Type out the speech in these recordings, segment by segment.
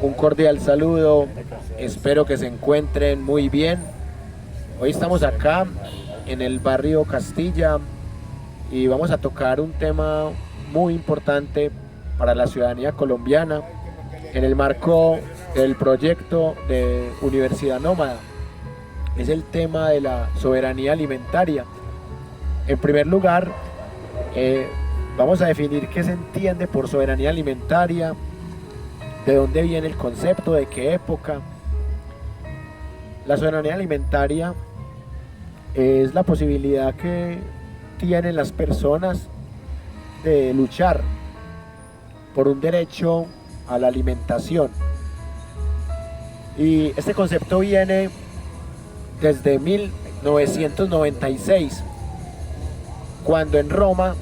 Un cordial saludo, espero que se encuentren muy bien. Hoy estamos acá en el barrio Castilla y vamos a tocar un tema muy importante para la ciudadanía colombiana en el marco del proyecto de Universidad Nómada. Es el tema de la soberanía alimentaria. En primer lugar, vamos a definir qué se entiende por soberanía alimentaria, de dónde viene el concepto, de qué época. La soberanía alimentaria es la posibilidad que tienen las personas de luchar por un derecho a la alimentación. Y este concepto viene desde 1996, cuando en Roma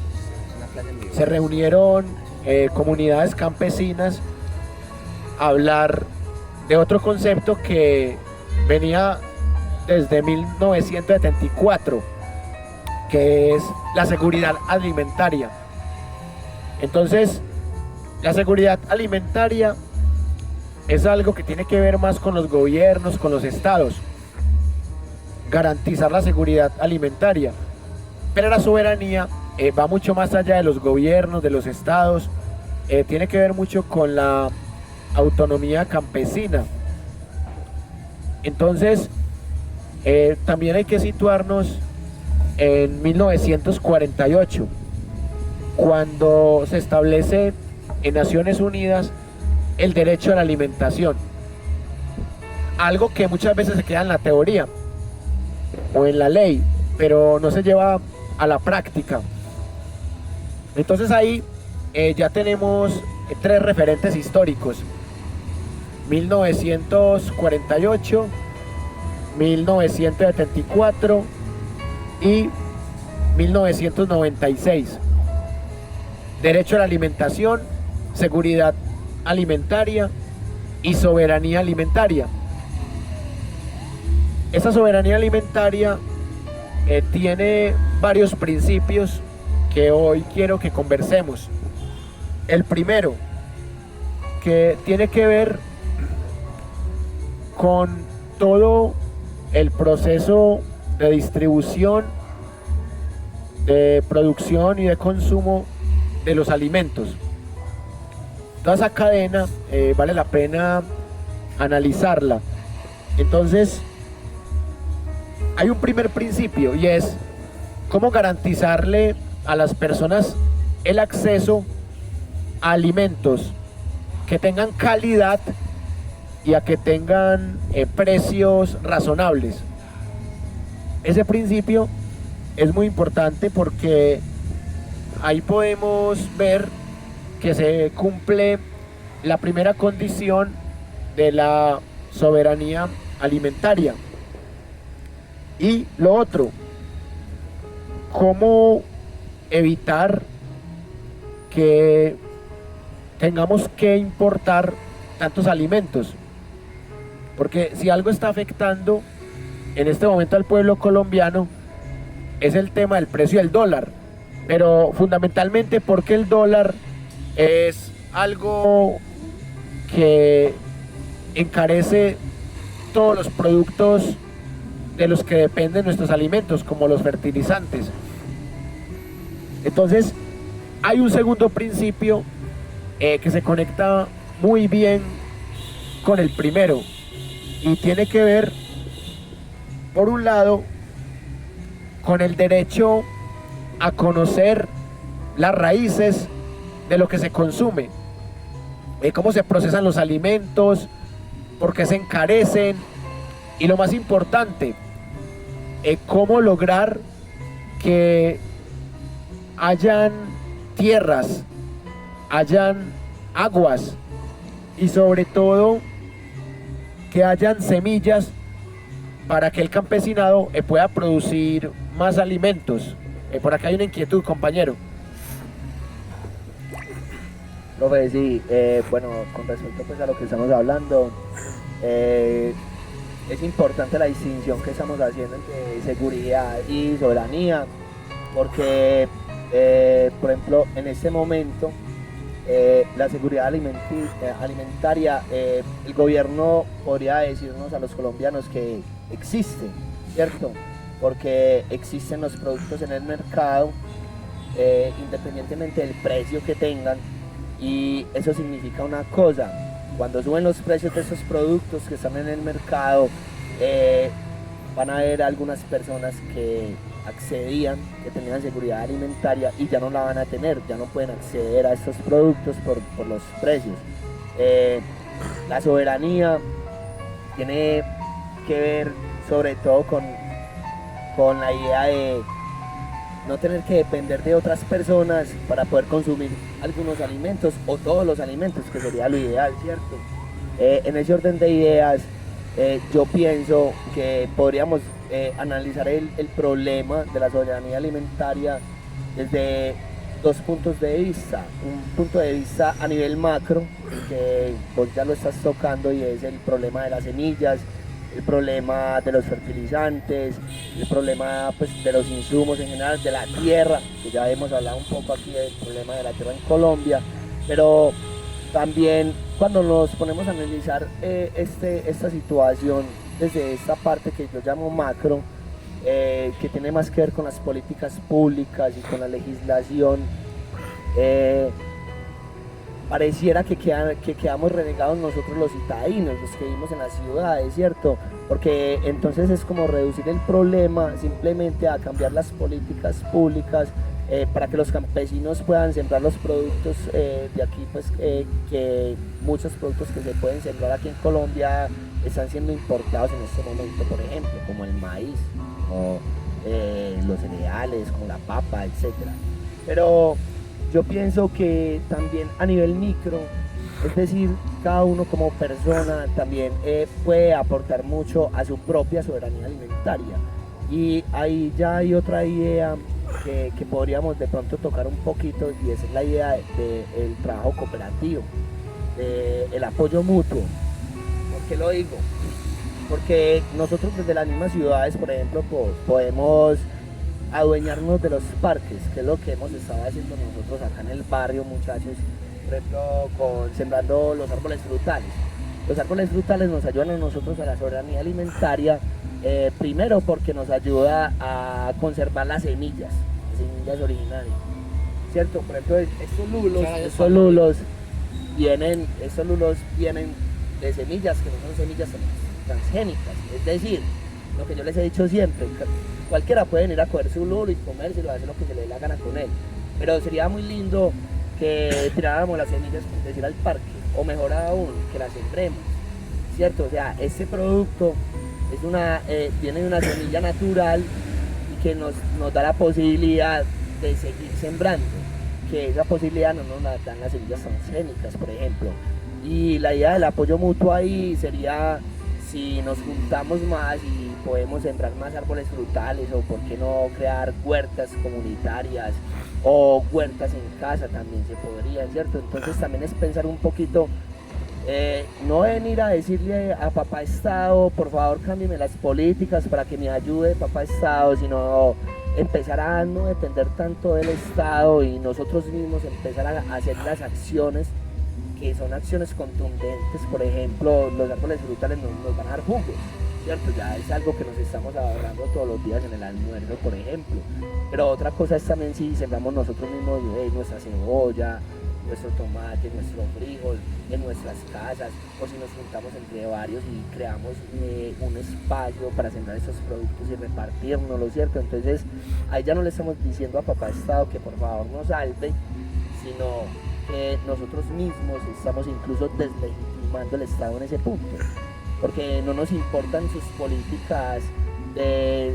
se reunieron comunidades campesinas a hablar de otro concepto que venía desde 1974, que es la seguridad alimentaria. Entonces, la seguridad alimentaria es algo que tiene que ver más con los gobiernos, con los estados, garantizar la seguridad alimentaria. Pero la soberanía va mucho más allá de los gobiernos, de los estados, tiene que ver mucho con la autonomía campesina. Entonces, también hay que situarnos en 1948, cuando se establece en Naciones Unidas el derecho a la alimentación. Algo que muchas veces se queda en la teoría o en la ley, pero no se lleva a la práctica. Entonces ahí ya tenemos tres referentes históricos: 1948, 1974 y 1996. Derecho a la alimentación, seguridad alimentaria y soberanía alimentaria. Esa soberanía alimentaria tiene varios principios que hoy quiero que conversemos. El primero, que tiene que ver con todo el proceso de distribución, de producción y de consumo de los alimentos. Toda esa cadena vale la pena analizarla. Entonces, hay un primer principio, y es cómo garantizarle a las personas el acceso a alimentos que tengan calidad y a que tengan precios razonables. Ese principio es muy importante porque ahí podemos ver que se cumple la primera condición de la soberanía alimentaria. Y lo otro, cómo evitar que tengamos que importar tantos alimentos. Porque si algo está afectando en este momento al pueblo colombiano es el tema del precio del dólar, pero fundamentalmente porque el dólar es algo que encarece todos los productos de los que dependen nuestros alimentos, como los fertilizantes. Entonces, hay un segundo principio que se conecta muy bien con el primero y tiene que ver, por un lado, con el derecho a conocer las raíces de lo que se consume, cómo se procesan los alimentos, por qué se encarecen y, lo más importante, cómo lograr que hayan tierras, hayan aguas y sobre todo que hayan semillas para que el campesinado pueda producir más alimentos. Por acá hay una inquietud, compañero. Profe, sí, bueno, con respecto pues a lo que estamos hablando, es importante la distinción que estamos haciendo entre seguridad y soberanía, porque, por ejemplo, en este momento la seguridad alimentaria, el gobierno podría decirnos a los colombianos que existe, ¿cierto? Porque existen los productos en el mercado, independientemente del precio que tengan, y eso significa una cosa: cuando suben los precios de esos productos que están en el mercado, van a haber algunas personas que accedían, que tenían seguridad alimentaria y ya no la van a tener, ya no pueden acceder a estos productos por los precios. La soberanía tiene que ver sobre todo con la idea de no tener que depender de otras personas para poder consumir algunos alimentos o todos los alimentos, que sería lo ideal, ¿cierto? En ese orden de ideas, yo pienso que podríamos analizar el problema de la soberanía alimentaria desde dos puntos de vista. Un punto de vista a nivel macro, que vos ya lo estás tocando, y es el problema de las semillas, el problema de los fertilizantes, el problema, pues, de los insumos en general, de la tierra, que ya hemos hablado un poco aquí del problema de la tierra en Colombia, pero también cuando nos ponemos a analizar esta situación desde esta parte que yo llamo macro, que tiene más que ver con las políticas públicas y con la legislación, pareciera que quedamos renegados nosotros los citadinos, los que vivimos en las ciudades, ¿cierto? Porque entonces es como reducir el problema simplemente a cambiar las políticas públicas, para que los campesinos puedan sembrar los productos de aquí, pues que muchos productos que se pueden sembrar aquí en Colombia están siendo importados en este momento, por ejemplo, como el maíz, como los cereales, como la papa, etc. Pero yo pienso que también a nivel micro, es decir, cada uno como persona también puede aportar mucho a su propia soberanía alimentaria. Y ahí ya hay otra idea que podríamos de pronto tocar un poquito, y esa es la idea del trabajo cooperativo, el apoyo mutuo. ¿Por qué lo digo? Porque nosotros desde las mismas ciudades, por ejemplo, podemos adueñarnos de los parques, que es lo que hemos estado haciendo nosotros acá en el barrio, muchachos, por ejemplo, sembrando los árboles frutales. Los árboles frutales nos ayudan a nosotros a la soberanía alimentaria, primero porque nos ayuda a conservar las semillas originales, ¿cierto? Por ejemplo, estos lulos vienen de semillas que no son semillas transgénicas, es decir, lo que yo les he dicho siempre: cualquiera puede venir a coger su lulo y comérselo, hacer lo que se le dé la gana con él, pero sería muy lindo que tiráramos las semillas, por decir, al parque, o mejor aún, que las sembremos, ¿cierto? O sea, este producto viene de una semilla natural y que nos da la posibilidad de seguir sembrando, que esa posibilidad no nos la dan las semillas transgénicas, por ejemplo. Y la idea del apoyo mutuo ahí sería, si nos juntamos más y podemos sembrar más árboles frutales, o por qué no crear huertas comunitarias o huertas en casa, también se podrían, ¿cierto? Entonces también es pensar un poquito, no venir a decirle a papá Estado, por favor cámbiame las políticas para que me ayude papá Estado, sino empezar a no depender tanto del Estado y nosotros mismos empezar a hacer las acciones, que son acciones contundentes. Por ejemplo, los árboles frutales nos van a dar jugos, ¿cierto? Ya es algo que nos estamos ahorrando todos los días en el almuerzo, por ejemplo. Pero otra cosa es también si sembramos nosotros mismos nuestra cebolla, nuestro tomate, nuestro frijol en nuestras casas, o si nos juntamos entre varios y creamos un espacio para sembrar esos productos y repartirnos, ¿cierto? Entonces ahí ya no le estamos diciendo a papá Estado que por favor nos salve, sino que nosotros mismos estamos incluso deslegitimando el Estado en ese punto, porque no nos importan sus políticas de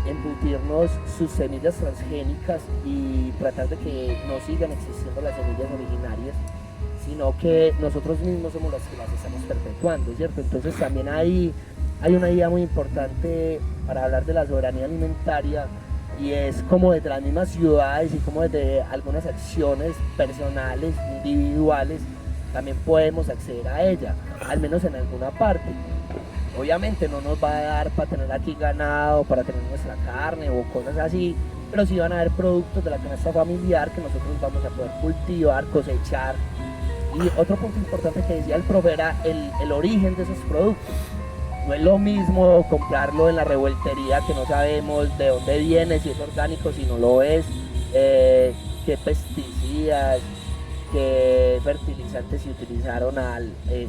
embutirnos sus semillas transgénicas y tratar de que no sigan existiendo las semillas originarias, sino que nosotros mismos somos los que las estamos perpetuando, ¿cierto? Entonces también hay una idea muy importante para hablar de la soberanía alimentaria, y es como desde las mismas ciudades y como desde algunas acciones personales, individuales, también podemos acceder a ella, al menos en alguna parte. Obviamente no nos va a dar para tener aquí ganado, para tener nuestra carne o cosas así, pero sí van a haber productos de la canasta familiar que nosotros vamos a poder cultivar, cosechar. Y otro punto importante que decía el profe era el origen de esos productos. No es lo mismo comprarlo en la revueltería, que no sabemos de dónde viene, si es orgánico, si no lo es, qué pesticidas, qué fertilizantes se utilizaron en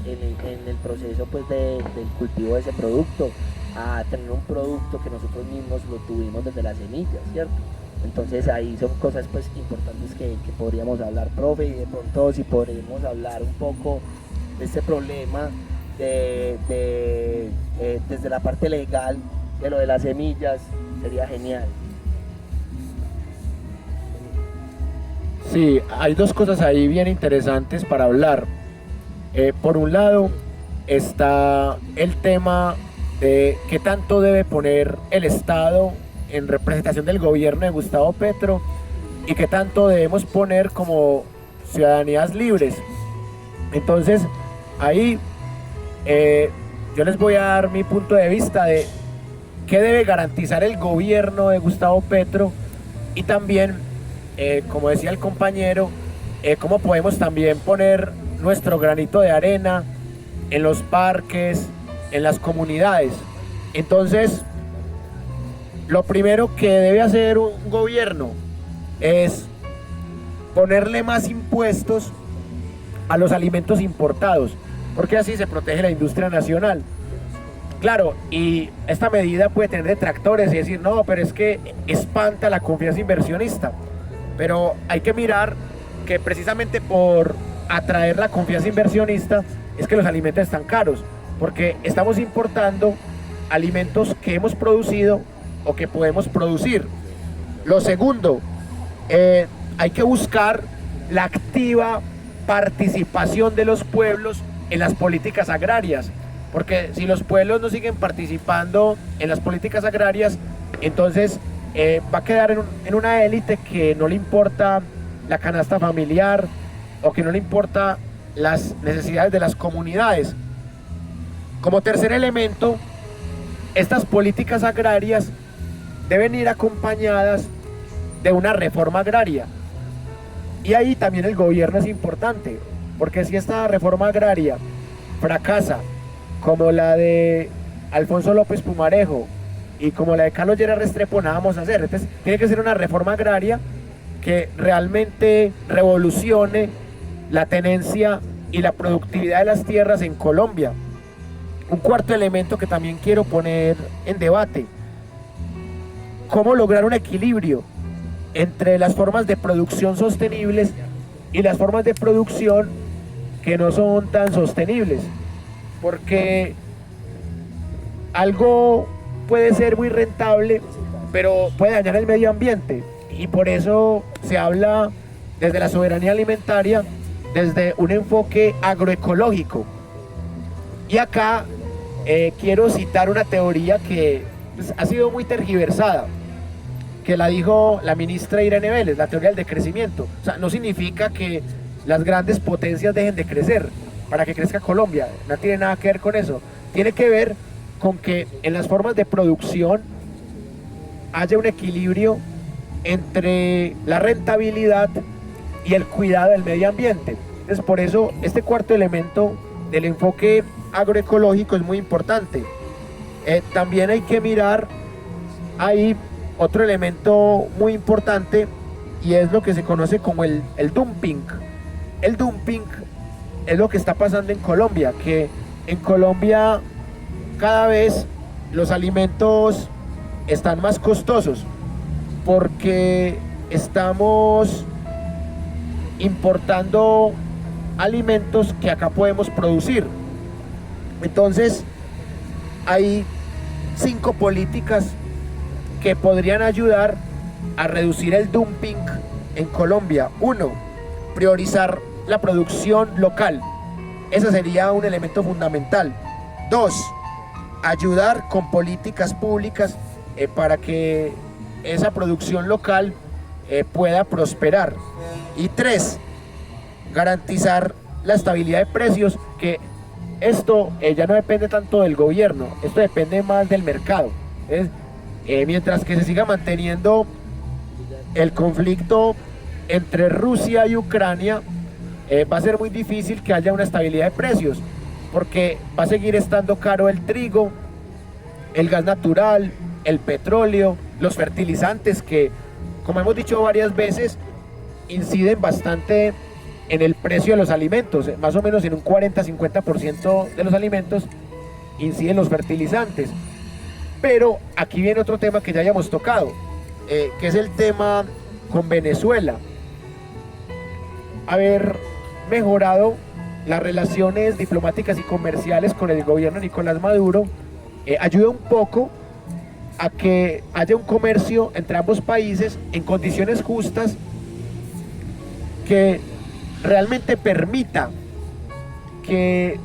el proceso pues, del cultivo de ese producto, a tener un producto que nosotros mismos lo tuvimos desde la semilla, ¿cierto? Entonces ahí son cosas pues importantes que podríamos hablar, profe, y de pronto si podríamos hablar un poco de este problema desde la parte legal de lo de las semillas, sería genial. Sí, hay dos cosas ahí bien interesantes para hablar. Por un lado está el tema de qué tanto debe poner el Estado en representación del gobierno de Gustavo Petro y qué tanto debemos poner como ciudadanías libres. Entonces ahí yo les voy a dar mi punto de vista de qué debe garantizar el gobierno de Gustavo Petro y también, como decía el compañero, cómo podemos también poner nuestro granito de arena en los parques, en las comunidades. Entonces, lo primero que debe hacer un gobierno es ponerle más impuestos a los alimentos importados, porque así se protege la industria nacional. Claro, y esta medida puede tener detractores y decir, no, pero es que espanta la confianza inversionista. Pero hay que mirar que precisamente por atraer la confianza inversionista es que los alimentos están caros, porque estamos importando alimentos que hemos producido o que podemos producir. Lo segundo, hay que buscar la activa participación de los pueblos en las políticas agrarias, porque si los pueblos no siguen participando en las políticas agrarias, entonces va a quedar en una élite que no le importa la canasta familiar o que no le importa las necesidades de las comunidades. Como tercer elemento, estas políticas agrarias deben ir acompañadas de una reforma agraria. Y ahí también el gobierno es importante, porque si esta reforma agraria fracasa, como la de Alfonso López Pumarejo y como la de Carlos Lleras Restrepo, nada vamos a hacer. Entonces tiene que ser una reforma agraria que realmente revolucione la tenencia y la productividad de las tierras en Colombia. Un cuarto elemento que también quiero poner en debate: cómo lograr un equilibrio entre las formas de producción sostenibles y las formas de producción que no son tan sostenibles, porque algo puede ser muy rentable pero puede dañar el medio ambiente, y por eso se habla desde la soberanía alimentaria desde un enfoque agroecológico. Y acá quiero citar una teoría que pues, ha sido muy tergiversada, que la dijo la ministra Irene Vélez, la teoría del decrecimiento. O sea, no significa que las grandes potencias dejen de crecer para que crezca Colombia, no tiene nada que ver con eso. Tiene que ver con que en las formas de producción haya un equilibrio entre la rentabilidad y el cuidado del medio ambiente. Entonces, por eso este cuarto elemento del enfoque agroecológico es muy importante. También hay que mirar ahí otro elemento muy importante, y es lo que se conoce como el dumping. El dumping es lo que está pasando en Colombia, que en Colombia cada vez los alimentos están más costosos porque estamos importando alimentos que acá podemos producir. Entonces hay 5 políticas que podrían ayudar a reducir el dumping en Colombia. 1, priorizar la producción local. Ese sería un elemento fundamental. 2, ayudar con políticas públicas para que esa producción local pueda prosperar. Y 3, garantizar la estabilidad de precios, que esto ya no depende tanto del gobierno, esto depende más del mercado. Mientras que se siga manteniendo el conflicto entre Rusia y Ucrania, va a ser muy difícil que haya una estabilidad de precios, porque va a seguir estando caro el trigo, el gas natural, el petróleo, los fertilizantes que, como hemos dicho varias veces, inciden bastante en el precio de los alimentos, más o menos en un 40-50% de los alimentos inciden los fertilizantes. Pero aquí viene otro tema que ya hayamos tocado, que es el tema con Venezuela. Haber mejorado las relaciones diplomáticas y comerciales con el gobierno de Nicolás Maduro ayuda un poco a que haya un comercio entre ambos países en condiciones justas que realmente permita que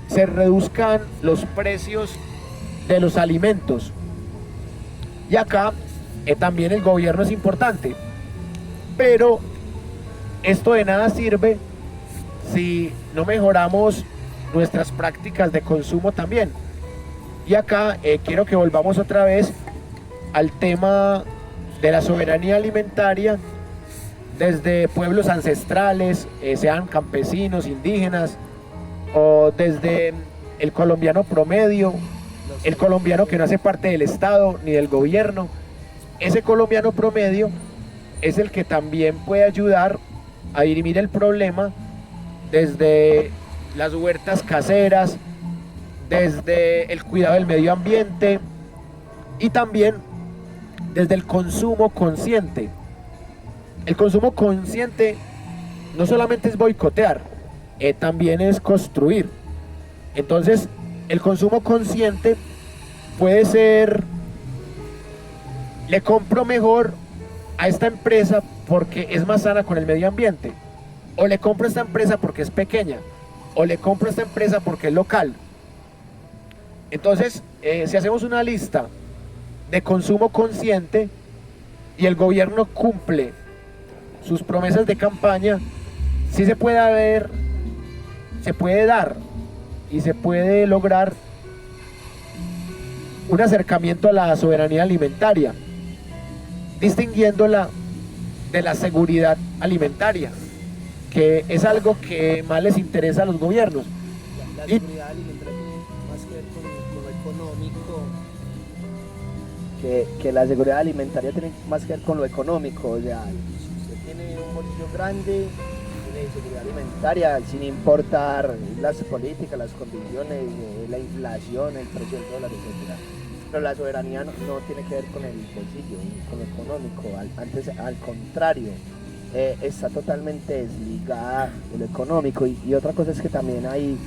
se reduzcan los precios de los alimentos. Y acá también el gobierno es importante, pero esto de nada sirve si no mejoramos nuestras prácticas de consumo también. Y acá quiero que volvamos otra vez al tema de la soberanía alimentaria desde pueblos ancestrales, sean campesinos, indígenas, o desde el colombiano promedio, el colombiano que no hace parte del Estado ni del gobierno. Ese colombiano promedio es el que también puede ayudar a dirimir el problema desde las huertas caseras, desde el cuidado del medio ambiente y también desde el consumo consciente. El consumo consciente no solamente es boicotear, también es construir. Entonces, el consumo consciente puede ser: le compro mejor a esta empresa porque es más sana con el medio ambiente, o le compro a esta empresa porque es pequeña, o le compro a esta empresa porque es local. Entonces, si hacemos una lista de consumo consciente y el gobierno cumple sus promesas de campaña, sí se puede dar y se puede lograr un acercamiento a la soberanía alimentaria, distinguiéndola de la seguridad alimentaria, que es algo que más les interesa a los gobiernos. La seguridad alimentaria tiene más que ver con lo económico, que la seguridad alimentaria tiene más que ver con lo económico. O sea, si usted tiene un bolsillo grande, tiene seguridad alimentaria, sin importar las políticas, las condiciones, la inflación, el precio del dólar, etc. Pero la soberanía no tiene que ver con el bolsillo, con lo económico, antes al contrario, está totalmente desligada de lo económico. Y otra cosa es que también hay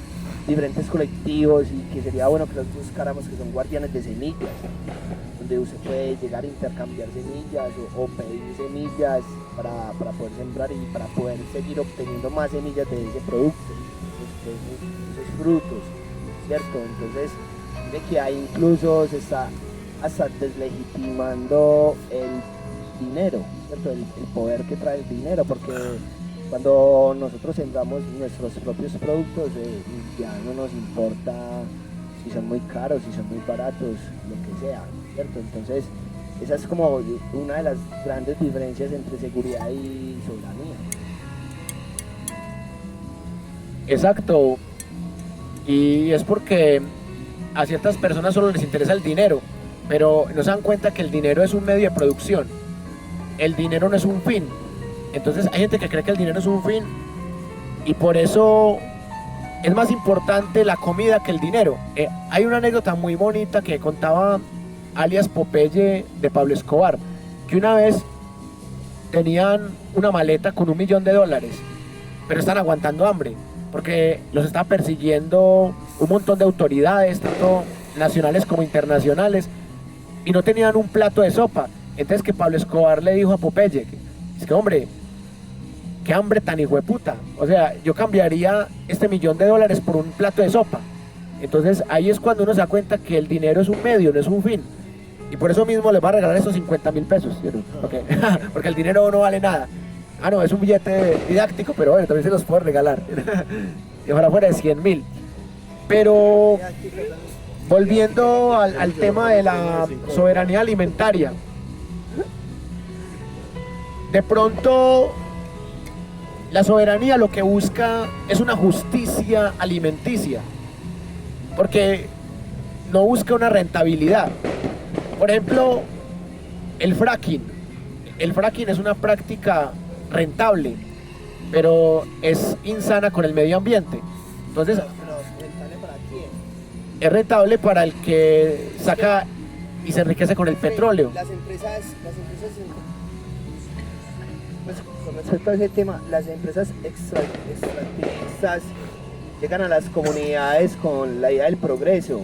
diferentes colectivos, y que sería bueno que los buscáramos, que son guardianes de semillas, donde usted puede llegar a intercambiar semillas o pedir semillas para poder sembrar y para poder seguir obteniendo más semillas de ese producto, de esos frutos, ¿cierto? Entonces, de que ahí incluso se está hasta deslegitimando el dinero, ¿cierto? El poder que trae el dinero, porque cuando nosotros sembramos nuestros propios productos, ya no nos importa si son muy caros, si son muy baratos, lo que sea, ¿cierto? Entonces, esa es como una de las grandes diferencias entre seguridad y soberanía. Exacto, y es porque a ciertas personas solo les interesa el dinero, pero no se dan cuenta que el dinero es un medio de producción, el dinero no es un fin. Entonces hay gente que cree que el dinero es un fin y por eso es más importante la comida que el dinero. Hay una anécdota muy bonita que contaba alias Popeye de Pablo Escobar, que una vez tenían una maleta con $1 millón, pero están aguantando hambre porque los está persiguiendo un montón de autoridades, tanto nacionales como internacionales, y no tenían un plato de sopa. Entonces que Pablo Escobar le dijo a Popeye, es que hombre, qué hambre tan hijueputa, o sea, yo cambiaría este $1 millón por un plato de sopa. Entonces ahí es cuando uno se da cuenta que el dinero es un medio, no es un fin, y por eso mismo les va a regalar esos 50.000 pesos, ¿sí? Okay. Porque el dinero no vale nada. Ah, no, es un billete didáctico, pero bueno, también se los puedo regalar. Y ojalá fuera de 100.000. Pero volviendo al tema de la soberanía alimentaria, de pronto la soberanía lo que busca es una justicia alimenticia, porque no busca una rentabilidad. Por ejemplo, el fracking. El fracking es una práctica rentable, pero es insana con el medio ambiente. Entonces, Pero, ¿rentable para quién? es rentable para el que saca y se enriquece con el petróleo. Las empresas, pues, con respecto a ese tema, las empresas extractivistas llegan a las comunidades con la idea del progreso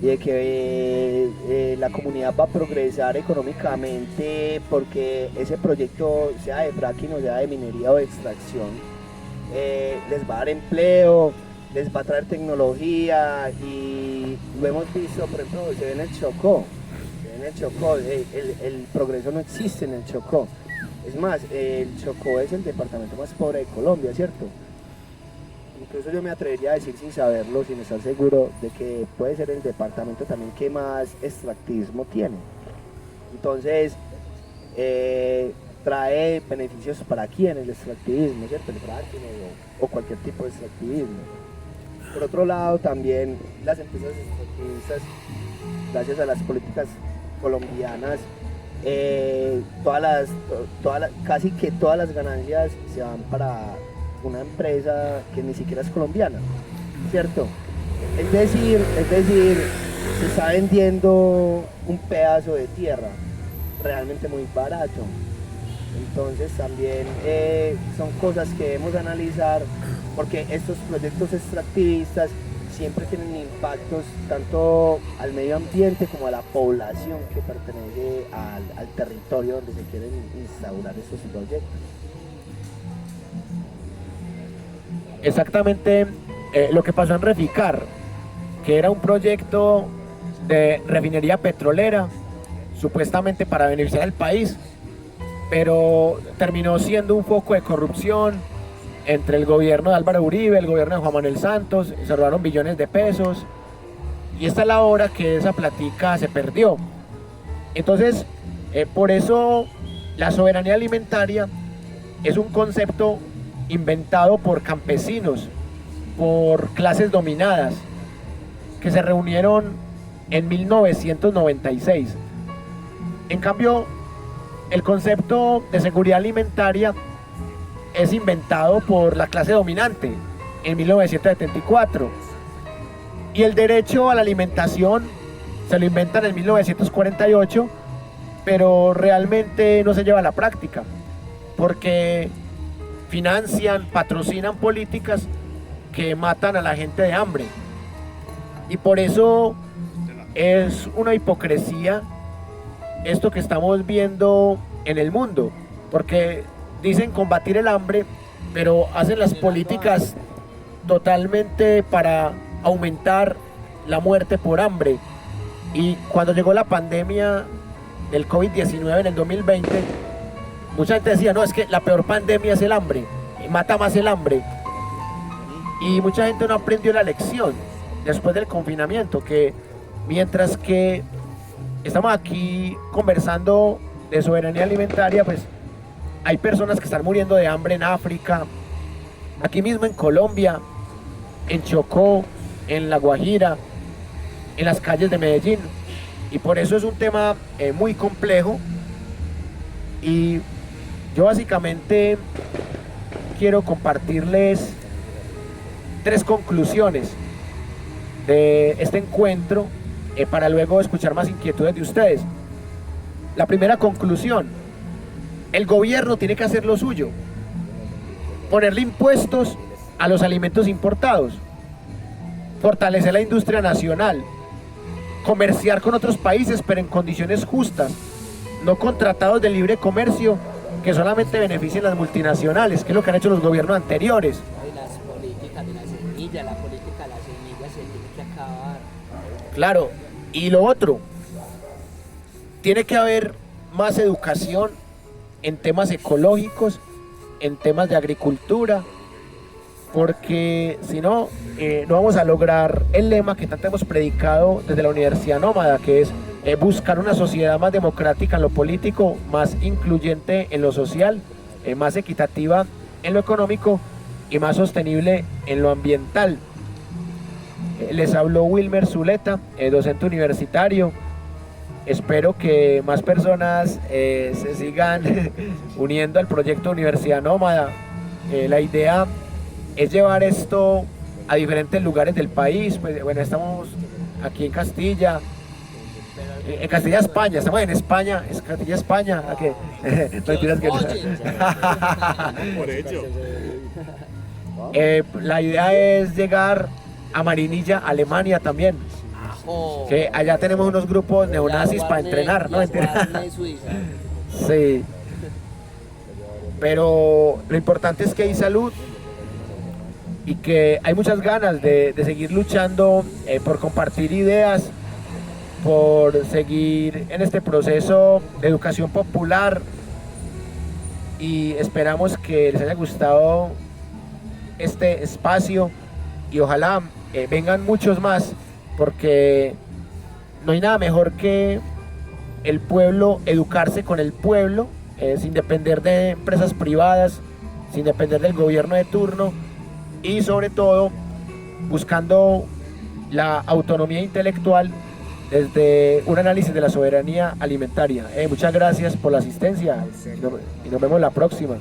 y de que la comunidad va a progresar económicamente porque ese proyecto, sea de fracking o sea de minería o de extracción, les va a dar empleo, les va a traer tecnología, y lo hemos visto, por ejemplo, se ve en el Chocó. El progreso no existe en el Chocó. Es más, el Chocó es el departamento más pobre de Colombia, ¿cierto? Incluso yo me atrevería a decir, sin saberlo, sin estar seguro, de que puede ser el departamento también que más extractivismo tiene. Entonces, trae beneficios para quién el extractivismo, ¿cierto? El fracking o cualquier tipo de extractivismo. Por otro lado, también las empresas extractivistas, gracias a las políticas colombianas, casi que todas las ganancias se van para una empresa que ni siquiera es colombiana, ¿cierto? Es decir, se está vendiendo un pedazo de tierra realmente muy barato. Entonces también son cosas que debemos analizar, porque estos proyectos extractivistas siempre tienen impactos tanto al medio ambiente como a la población que pertenece al territorio donde se quieren instaurar estos proyectos. Exactamente lo que pasó en Reficar, que era un proyecto de refinería petrolera, supuestamente para beneficiar al país, pero terminó siendo un foco de corrupción entre el gobierno de Álvaro Uribe, el gobierno de Juan Manuel Santos. Se robaron billones de pesos, y esta es la hora que esa platica se perdió. Entonces, por eso la soberanía alimentaria es un concepto inventado por campesinos, por clases dominadas, que se reunieron en 1996. En cambio, el concepto de seguridad alimentaria es inventado por la clase dominante en 1974, y el derecho a la alimentación se lo inventan en 1948, pero realmente no se lleva a la práctica, porque financian, patrocinan políticas que matan a la gente de hambre. Y por eso es una hipocresía esto que estamos viendo en el mundo, porque dicen combatir el hambre, pero hacen las políticas totalmente para aumentar la muerte por hambre. Y cuando llegó la pandemia del COVID-19 en el 2020, mucha gente decía, no, es que la peor pandemia es el hambre, y mata más el hambre. Y mucha gente no aprendió la lección después del confinamiento, que mientras que estamos aquí conversando de soberanía alimentaria, pues hay personas que están muriendo de hambre en África, aquí mismo en Colombia, en Chocó, en La Guajira, en las calles de Medellín. Y por eso es un tema muy complejo, y yo básicamente quiero compartirles 3 conclusiones de este encuentro para luego escuchar más inquietudes de ustedes. La primera conclusión: el gobierno tiene que hacer lo suyo, ponerle impuestos a los alimentos importados, fortalecer la industria nacional, comerciar con otros países pero en condiciones justas, no con tratados de libre comercio que solamente beneficien a las multinacionales, que es lo que han hecho los gobiernos anteriores. Y las políticas de la semilla, la política de las semillas se tiene que acabar. Claro, y lo otro, tiene que haber más educación en temas ecológicos, en temas de agricultura, porque si no, no vamos a lograr el lema que tanto hemos predicado desde la Universidad Nómada, que es buscar una sociedad más democrática en lo político, más incluyente en lo social, más equitativa en lo económico y más sostenible en lo ambiental. Les habló Wilmer Zuleta, docente universitario. Espero que más personas se sigan uniendo al proyecto Universidad Nómada. La idea es llevar esto a diferentes lugares del país. Pues, bueno, estamos aquí en Castilla, España, estamos en España, es Castilla, España. Aquí. No mentiras que no. Por hecho. La idea es llegar a Marinilla, Alemania también. Que allá tenemos unos grupos neonazis para entrenar, ¿no? Sí. Pero lo importante es que hay salud y que hay muchas ganas de seguir luchando por compartir ideas, por seguir en este proceso de educación popular, y esperamos que les haya gustado este espacio y ojalá vengan muchos más, porque no hay nada mejor que el pueblo, educarse con el pueblo, sin depender de empresas privadas, sin depender del gobierno de turno, y sobre todo buscando la autonomía intelectual desde un análisis de la soberanía alimentaria. Muchas gracias por la asistencia y nos vemos la próxima.